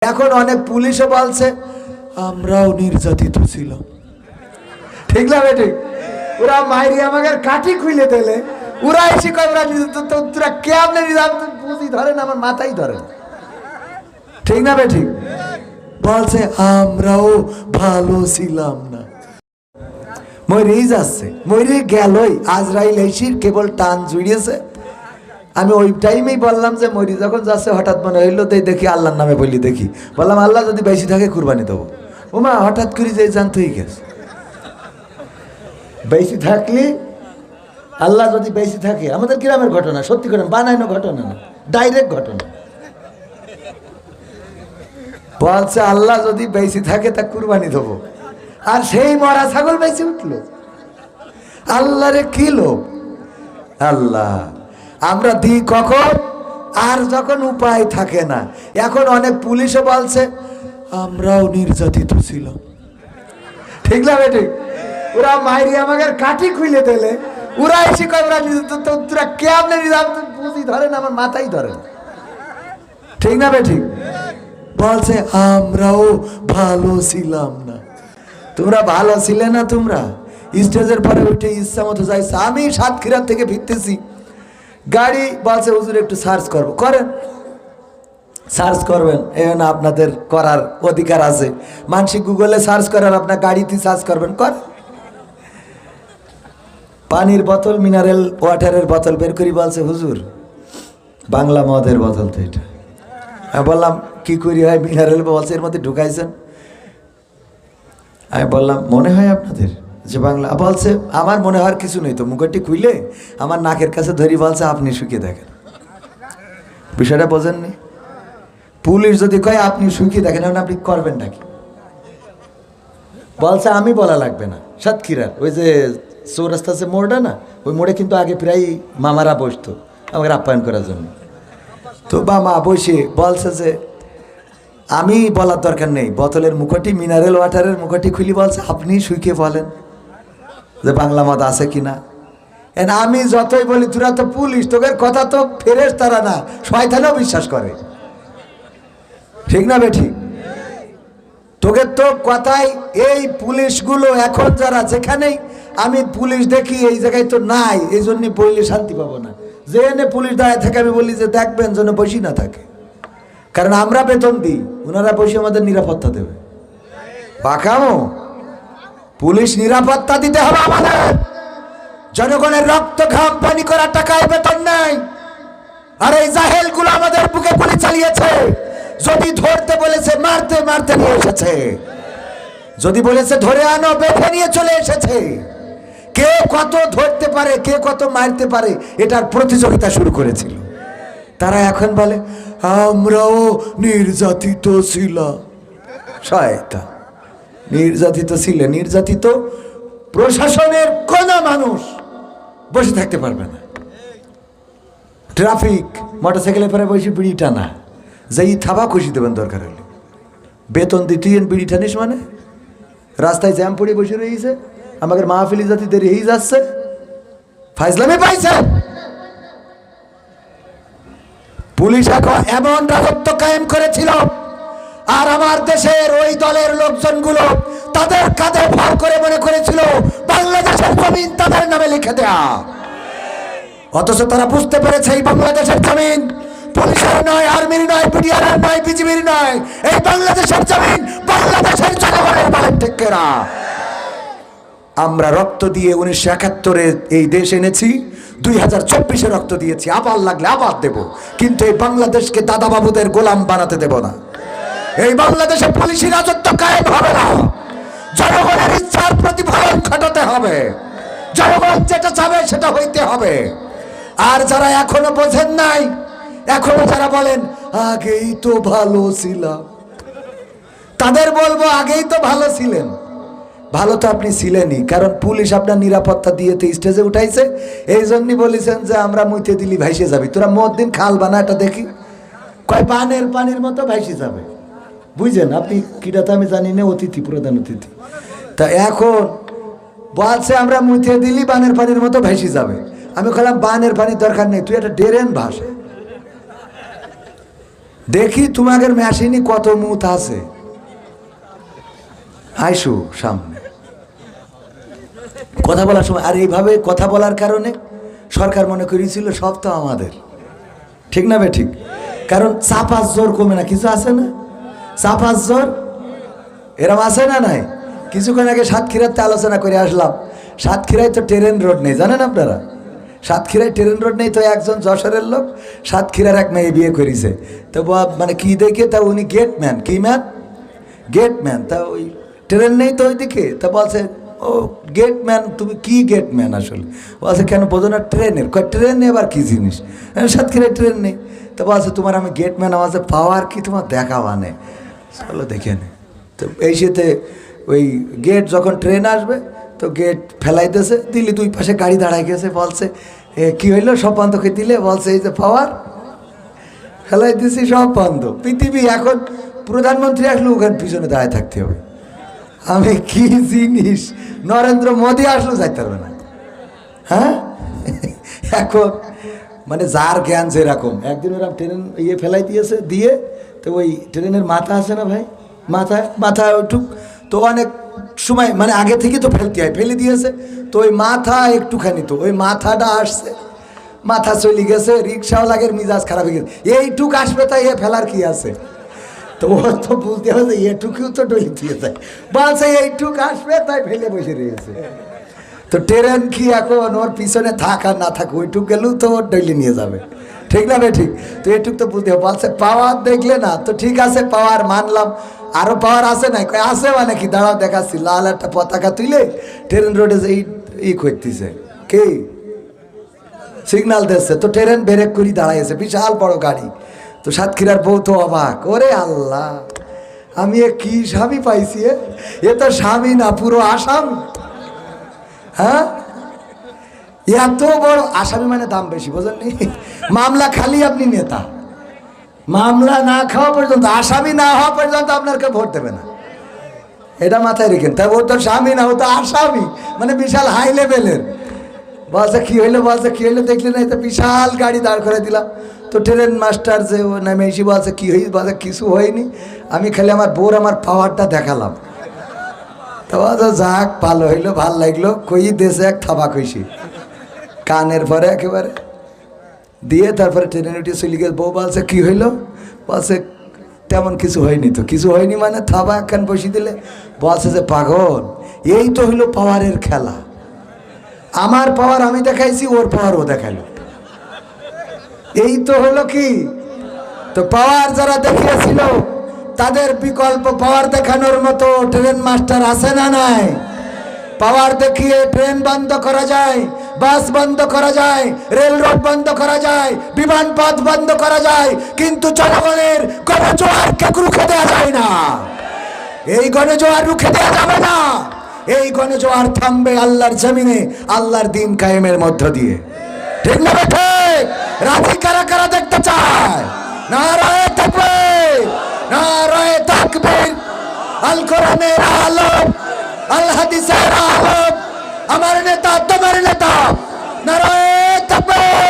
এখন অনেক পুলিশও বলছে আমরাও নির্যাতিত ছিলাম। ঠিক না বেটি? ওরা মাইরি আমাকে কাঠি খুলে দিলে ওরা এসে কয় ওরা তোরা কেমনে বুঝি ধরেন আমার মাথায় ধরেন। ঠিক না বেটি? বলছে আমরাও ভালো ছিলাম না। মরেই যাচ্ছে, মরে গেলই। আজরাইল এসির কেবল টান জুড়িয়েছে। আমি ওই টাইমেই বললাম যে মরি যখন যাচ্ছে হঠাৎ মনে হইলো দেখি আল্লাহর নামে বলি, দেখি বললাম আল্লাহ যদি বেশি থাকে কুরবানি দেবো। ওমা হঠাৎ করে যে জানতেই গেছে বেশি থাকলে আল্লাহ যদি বেশি থাকে। আমাদের গ্রামের ঘটনা, সত্যি ঘটনা, বানাইনো ঘটনা না, ডাইরেক্ট ঘটনা। বলছে আল্লাহ যদি বেশি থাকে তা কুরবানি দেবো। আর সেই মরা ছাগল বেশি উঠলো। আল্লাহরে কি লোক আল্লাহ আমরা দিই কখন? আর যখন উপায় থাকে না। এখন অনেক পুলিশও বলছে আমরাও নির্যাতিত ছিলাম। ঠিক না বেটি? ওরা মাইরি আমাকে কাঠি খুলে দিলে ওরা এসে কয় ওরা তোরা কেমনে বুঝি ধরেন আমার মাথায় ধরেন। ঠিক না বেটি? বলছে আমরাও ভালো ছিলাম না। তোমরা ভালো ছিলে না? তোমরা স্টেজের পরে উঠে ইচ্ছা মতো যাইছে। আমি সাতক্ষীরা থেকে ফিরতেছি, গাড়ি বলছে হুজুর একটু সার্চ করবো। করেন, সার্চ করবেন, না আপনাদের করার অধিকার আছে। মানসিক গুগলে সার্চ করার, আপনার গাড়িতে সার্চ করবেন। কর পানির বোতল, মিনারেল ওয়াটারের বোতল বের করি, বলছে হুজুর বাংলা মদের বোতল তো এটা। আমি বললাম কি করি হয় মিনারেল? বলছে এর মধ্যে ঢুকাইছেন। আমি বললাম মনে হয় আপনাদের যে বাংলা? বলছে আমার মনে হওয়ার কিছু নেই তো। মুখটি খুইলে আমার নাকের কাছে ধরি বলছে আপনি শুকিয়ে দেখেন। বিষয়টা বোঝেননি? পুলিশ যদি কয় আপনি শুকিয়ে দেখেন, আপনি করবেন নাকি? বলছে আমি বলা লাগবে না। সাতক্ষীরার ওই যে চৌরাস্তা আছে মোড়টা না, ওই মোড়ে কিন্তু আগে প্রায় মামারা বসতো আমাকে আপ্যায়ন করার জন্য। তো মামা বসে বলছে যে আমি বলার দরকার নেই, বোতলের মুখটি, মিনারেল ওয়াটারের মুখটি খুলি বলছে আপনি শুইকে বলেন যে বাংলা মদ আছে কিনা। আমি যতই বলি তোরা তো পুলিশ, তোদের কথা তো ফেরেশতারা না, শয়তানও বিশ্বাস করে। ঠিক না বেঠি? তোদের তো কথাই এই পুলিশগুলো এখন যারা যেখানেই আমি পুলিশ দেখি এই জায়গায় তো নাই, এই জন্য বললে শান্তি পাবো না। যে এনে পুলিশ দাঁড়ায় থাকে আমি বলি যে দেখবেন যেন বসি না থাকে, কারণ আমরা বেতন দিই, ওনারা বসে আমাদের নিরাপত্তা দেবে। পাকামো পুলিশ নিরাপত্তা দিতে হবে আমাদের। জনগণের রক্ত ঘাম পানি করা টাকায় বেতন নাই। আর এই জাহেল গুলো আমাদের বুকে গুলি চালিয়েছে। যদি ধরতে বলেছে মারতে মারতে নিয়ে এসেছে, যদি বলেছে ধরে আনো বেঁধে নিয়ে চলে এসেছে। কে কত ধরতে পারে, কে কত মারতে পারে, এটার প্রতিযোগিতা শুরু করেছিল। তারা এখন বলে আমরাও নির্যাতিত ছিলাম। শয়তান, নির্যাতিত ছিলে? নির্যাতিত প্রশাসনের কোন মানুষ বসে থাকতে পারবে না। ট্রাফিক মোটরসাইকেলে পরে বসে বিড়ি টানা, যেই থাবা খুশি দেবেন দরকার হলে। বেতন দিতেন বিড়ি টানিস মানে? রাস্তায় জ্যাম পড়ে বসে রয়েছে, আমাদের মাহফিলি জাতি দেরি হয়ে যাচ্ছে, ফাইজলামে পাইছে। পুলিশ এখন এমন রাজত্ব কায়েম করেছিল, আর আমার দেশের ওই দলের লোকজনগুলো তাদের কাঁধে ভর করে মনে করেছিল বাংলাদেশের জমিন তাদের নামে লিখে দেয়া। অথচ তারা বুঝতে পেরেছে এই বাংলাদেশের জমিন পুলিশের নয়, আর্মির নয়, বিডিআর নয়, বিজিবির নয়, এই বাংলাদেশের জমিন বাংলাদেশের জনগণের মালিক টেকেরা। আমরা রক্ত দিয়ে 1971-এ এই দেশ এনেছি, 2024-এ রক্ত দিয়েছি, আবার লাগলে আবার দেব, কিন্তু এই বাংলাদেশকে দাদা বাবুদের গোলাম বানাতে দেব না। এই বাংলাদেশে পুলিশি রাজত্ব কায়েম হবে না। জনগণের ইচ্ছার প্রতিফলন ঘটাতে হবে, জনগণ যেটা চাবে সেটা হইতে হবে। আর যারা এখনো বোঝেন নাই, এখনো যারা বলেন আগেই তো ভালো ছিলাম, তাদের বলবো আগেই তো ভালো ছিলেন। ভালো তো আপনি ছিলেনই, কারণ পুলিশ আপনার নিরাপত্তা দিয়েতে স্টেজে উঠাইছে। এই জন্যই বলেছেন যে আমরা মুইতে দিলি ভাইসে যাবি। তোরা মদ দিন খাল বানা, এটা দেখি কয় বানের পানির মতো ভাইসে যাবে। বুঝছেন আপনি কিটা তো আমি জানি না, অতিথি, প্রধান অতিথি। তা এখন বলছে আমরা মুইতে দিলি বানের পানির মতো ভাইসে যাবে। আমি বললাম বানের পানির দরকার নেই, তুই একটা ড্রেন ভাস, দেখি তোমাদের মেশিনে কত মুত আছে, আইসো সামনে কথা বলার সময়। আর এইভাবে কথা বলার কারণে সরকার মনে করেছিল সব তো আমাদের, ঠিক না বে ঠিক? কারণ চাপাস জোর কমে না, কিছু আছে না চাপাস জোর, এরম আছে না নাই? কিছুক্ষণ আগে সাতক্ষীরাতে আলোচনা করে আসলাম, সাতক্ষীরায় তো ট্রেন রোড নেই, জানেন আপনারা? সাতক্ষীরায় ট্রেন রোড নেই, তো একজন যশোরের লোক সাতক্ষীরার এক মেয়ে বিয়ে করেছে, তো মানে কি দেখে, তা উনি গেটম্যান, কি ম্যান, গেটম্যান, তা ওই ট্রেন নেই তো ওইদিকে, তা বলছে ও গেটম্যান, তুমি কি গেটম্যান আসলে? বলছে কেন বোঝো না ট্রেনের? ট্রেন এবার কি জিনিস? সাতক্ষীরায় ট্রেন নেই, তো বলছে তোমার আমি গেটম্যান, আমার পাওয়ার কি তোমার দেখাবা নেই, চলো দেখে নে। তো এই সাথে ওই গেট যখন ট্রেন আসবে তো গেট ফেলাইতেছে, দিল্লি দুই পাশে গাড়ি দাঁড়াই গেছে, বলছে কি হইলো, সব বন্ধ করে দিলে? বলছে এই যে পাওয়ার ফেলাই দিয়েছি, সব বন্ধ। পৃথিবী এখন প্রধানমন্ত্রী আসলে ওখানে পিছনে দাঁড়ায় থাকতে হবে। আমি কি জিনিস, নরেন্দ্র মোদী আসলেও যাইতে পারবে না। হ্যাঁ এখন মানে যার জ্ঞান যেরকম, একদিন ওরা ট্রেন ইয়ে ফেলাই দিয়েছে, দিয়ে তো ওই ট্রেনের মাথা আছে না ভাই, মাথা ওইটুক তো অনেক সময় মানে আগে থেকে তো ফেলতে হয়, ফেলে দিয়েছে, তো ওই মাথা একটুখানি, তো ওই মাথাটা আসছে, মাথা চলে গেছে, রিক্সাওয়ালাগের মিজাজ খারাপ হয়ে গেছে, এইটুক আসবে তাই এ ফেলার কি আছে? তো ও তো বুঝতে হবে এটুকুও তো ডলি দিয়ে যায়, বলছে এইটুক আসবে তাই ফেলে বসে রয়েছে। তো ট্রেন কি এখন ওর পিছনে থাক আর না থাক, ওইটুক গেলেও তো ওর ডলি নিয়ে যাবে, ঠিক না ভাই ঠিক? তো এইটুক তো বুঝতে হবে। বলছে পাওয়ার দেখলে না, তো ঠিক আছে পাওয়ার মানলাম, আরো পাওয়ার আছে না? আছে মানে কি, দাঁড়াও দেখাচ্ছি, লাল একটা পতাকা তুলে ট্রেন রোডে যে ই করতেছে, কি সিগনাল দিচ্ছে, তো ট্রেন ব্রেক করে দাঁড়াইছে, বিশাল বড় গাড়ি। তো সাতক্ষীরার বউ তো অবাক, ওরে আল্লাহ আমি এ কি স্বামী পাইছি, এ তো স্বামী না পুরো আসামি। হ্যাঁ এত বড় আসামি মানে দাম বেশি, বোঝেননি? মামলা খালি আপনি নেতা, মামলা না খাওয়া পর্যন্ত, আসামি না হওয়া পর্যন্ত আপনাকে ভোট দেবে না, এটা মাথায় রেখেন। তাই ও তো স্বামী না, ও তো আসামি, মানে বিশাল হাই লেভেলের। বলছে কি হইলো, বলছে কি হইলো দেখলি না, তো বিশাল গাড়ি দাঁড় করে দিলাম। তো ট্রেন মাস্টার যে ও নামে এসে বলছে কি হয়েছে, বলছে কিছু হয়নি, আমি খালি আমার বউর আমার পাওয়ারটা দেখালাম। তো বলছে যাক ভালো হইলো, ভাল লাগলো, কই দেশে এক থাবা কইছি কানের পরে একেবারে দিয়ে, তারপরে ট্রেনে উঠে চলে গেছে। বউ বলছে কি হইলো, বলছে তেমন কিছু হয়নি। তো কিছু হয়নি মানে থাবা একখান বসিয়ে দিলে? বলছে যে পাগল, এই তো হইলো পাওয়ারের খেলা, আমার পাওয়ার আমি দেখাইছি, ওর পাওয়ার ও দেখাইলো, এই তো হলো কি। তো পাওয়ার যারা দেখিয়েছিল তাদের বিকল্প পাওয়ার দেখানোর মতো ট্রেন মাস্টার আছে না নাই? পাওয়ার দেখিয়ে ট্রেন বন্ধ করা যায়, বাস বন্ধ করা যায়, রেল রোড বন্ধ করা যায়, বিমান পথ বন্ধ করা যায়, কিন্তু জনগণের গণজোয়ারকে রুখে দেওয়া যায় না। এই গণজোয়ার রুখে দেওয়া যাবে না। এই গণজোয়ার থামবে আল্লাহর জমিনে, আল্লাহর দিন কায়েমের মধ্য দিয়ে, ঠিক না ঠিক? রাজি কারা কারা দেখতে চায়? নারায়ে তাকবীর, নারায়ে তাকবীর। আল কোরআনের আলম, আল হাদিসের আলম, আমার নেতা তোমার নেতা, নারায়ে তাকবীর।